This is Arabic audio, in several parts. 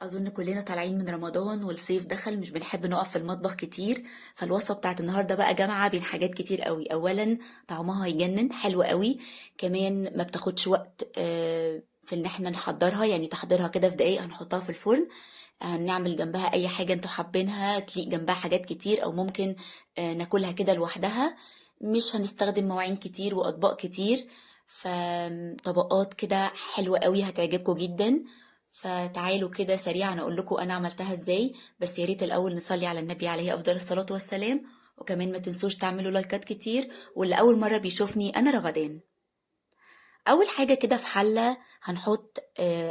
أظن كلنا طالعين من رمضان والصيف دخل مش بنحب نقف في المطبخ كتير. فالوصفة بتاعت النهاردة بقى جامعة بين حاجات كتير قوي. أولا طعمها يجنن حلو قوي، كمان ما بتاخدش وقت في ان احنا نحضرها، يعني تحضيرها كده في دقايق هنحطها في الفرن. هنعمل جنبها اي حاجة انتوا حابينها، تليق جنبها حاجات كتير او ممكن ناكلها كده لوحدها. مش هنستخدم مواعين كتير واطباق كتير، فطبقات كده حلوة قوي هتعجبكم جدا. فتعالوا كده سريعا اقول لكم انا عملتها ازاي، بس يا ريت الاول نصلي على النبي عليه افضل الصلاة والسلام. وكمان ما تنسوش تعملوا لايكات كتير، واللي اول مرة بيشوفني انا رغدان. اول حاجة كده في حلة هنحط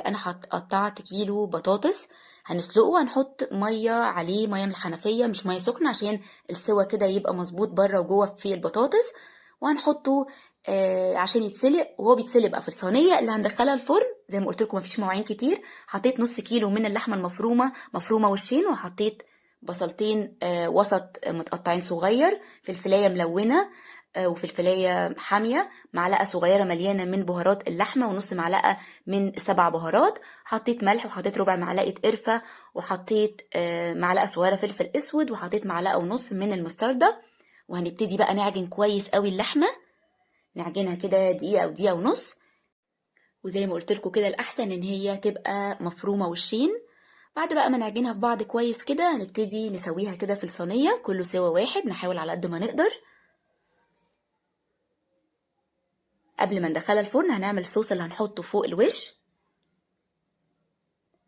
انا قطعت كيلو بطاطس. هنسلقه وهنحط مية عليه، مية من الحنفية مش مية سخنة، عشان السوا كده يبقى مظبوط بره وجوه في البطاطس. وهنحطه عشان يتسلق، وهو بيتسلق بقى في الصينية اللي هندخلها الفرن. زي ما قلت لكم مفيش مواعين كتير. حطيت نص كيلو من اللحمة المفرومة، مفرومة وشين، وحطيت بصلتين وسط متقطعين صغير، فلفلاية ملونة وفلفلاية حامية، معلقة صغيرة مليانة من بهارات اللحمة، ونص معلقة من 7 بهارات. حطيت ملح، وحطيت ربع معلقة قرفة، وحطيت معلقة صغيرة فلفل اسود، وحطيت معلقة ونص من المستردة. وهنبتدي بقى نعجن كويس قوي اللحمة، نعجنها كده دقيقة او دقيقة ونص. وزي ما قلت لكم كده الأحسن ان هي تبقى مفرومة وشين. بعد بقى ما نعجنها في بعض كويس كده هنبتدي نسويها كده في الصينية كله سوا واحد، نحاول على قد ما نقدر. قبل ما ندخلها الفرن هنعمل الصوص اللي هنحطه فوق الوش.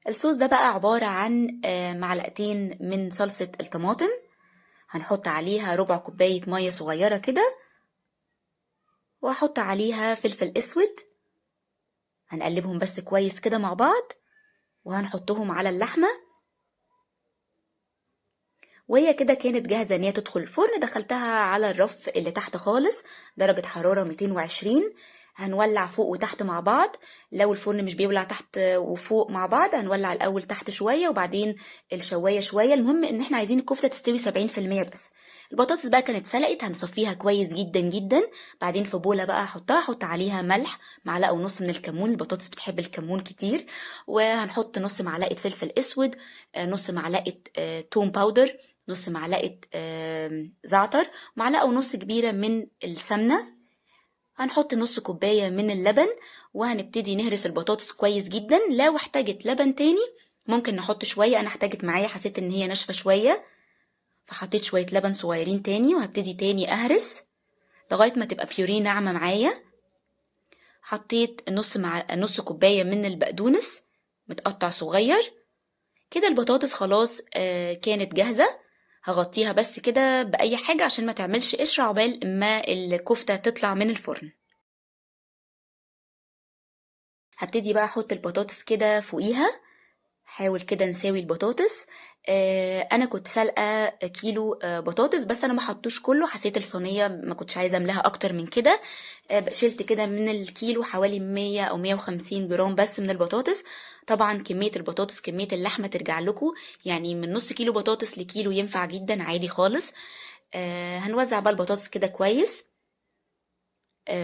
الصوص ده بقى عبارة عن معلقتين من صلصة الطماطم، هنحط عليها ربع كوباية مية صغيرة كده، وهحط عليها فلفل اسود. هنقلبهم بس كويس كده مع بعض، وهنحطهم على اللحمة. وهي كده كانت جاهزة ان هي تدخل الفرن. دخلتها على الرف اللي تحت خالص، درجة حرارة 220. هنولع فوق وتحت مع بعض. لو الفرن مش بيولع تحت وفوق مع بعض هنولع الاول تحت شوية وبعدين الشواية شوية. المهم ان احنا عايزين الكفتة تستوي 70% بس. البطاطس بقى كانت سلقت، هنصفيها كويس جدا جدا. بعدين في بولة بقى احط عليها ملح، معلقة ونص من الكمون، البطاطس بتحب الكمون كتير. وهنحط نص معلقة فلفل اسود، نص معلقة توم باودر، نص معلقة زعتر، معلقة ونص كبيرة من السمنة. هنحط نص كوباية من اللبن، وهنبتدي نهرس البطاطس كويس جدا. لو احتاجت لبن تاني ممكن نحط شوية، انا احتاجت معايا حسيت ان هي ناشفة شوية فحطيت شوية لبن صغيرين تاني، وهبتدي تاني اهرس لغاية ما تبقى بيوريه ناعمة معايا. حطيت نص كوباية من البقدونس متقطع صغير. كده البطاطس خلاص كانت جاهزة. هغطيها بس كده بأي حاجة عشان ما تعملش قشر عقبال ما الكفتة تطلع من الفرن. هبتدي بقى احط البطاطس كده فوقيها، حاول كده نساوي البطاطس. انا كنت سلقه كيلو بطاطس، بس انا ما حطوش كله، حسيت الصينيه ما كنتش عايزه املاها اكتر من كده. شلت كده من الكيلو حوالي 100 او 150 جرام بس من البطاطس. طبعا كميه البطاطس كميه اللحمه ترجع لكم، يعني من نص كيلو بطاطس لكيلو ينفع جدا عادي خالص. هنوزع بقى البطاطس كده كويس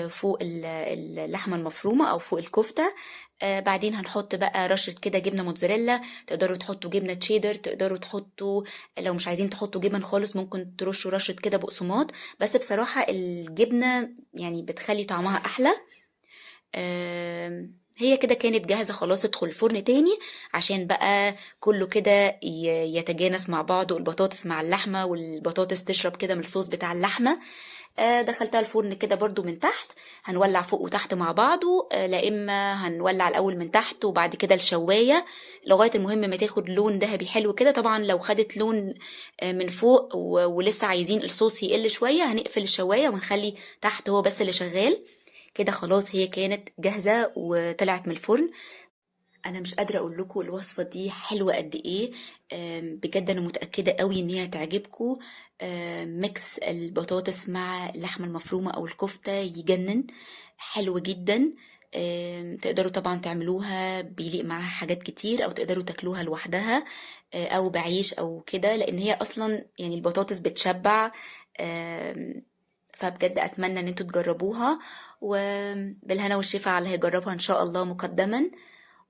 فوق اللحمة المفرومة أو فوق الكفتة. بعدين هنحط بقى رشة كده جبنة موتزاريلا، تقدروا تحطوا جبنة تشيدر، تقدروا تحطوا لو مش عايزين تحطوا جبن خالص ممكن ترشوا رشة كده بقسماط. بس بصراحة الجبنة يعني بتخلي طعمها أحلى. هي كده كانت جاهزة خلاص تدخل الفرن تاني، عشان بقى كله كده يتجانس مع بعضه، البطاطس مع اللحمة والبطاطس تشرب كده من الصوص بتاع اللحمة. دخلتها الفرن كده برضو من تحت. هنولع فوق وتحت مع بعضه، لا اما هنولع الاول من تحت وبعد كده الشوايه لغايه المهم ما تاخد لون ذهبي حلو كده. طبعا لو خدت لون من فوق ولسه عايزين الصوص يقل شويه هنقفل الشوايه ونخلي تحت هو بس اللي شغال. كده خلاص هي كانت جاهزه وطلعت من الفرن. انا مش قادره اقول لكم الوصفه دي حلوه قد ايه. بجد انا متاكده قوي ان هي هتعجبكم. ميكس البطاطس مع اللحمه المفرومه او الكفته يجنن، حلو جدا. تقدروا طبعا تعملوها بيليق معاها حاجات كتير، او تقدروا تاكلوها لوحدها او بعيش او كده، لان هي اصلا يعني البطاطس بتشبع. فبجد اتمنى ان انتوا تجربوها، وبالهنا والشفا على اللي هيجربها ان شاء الله مقدما.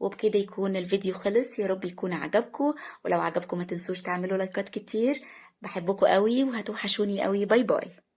وبكده يكون الفيديو خلص. يا رب يكون عجبكم، ولو عجبكم ما تنسوش تعملوا لايكات كتير. بحبكم قوي وهتوحشوني قوي. باي باي.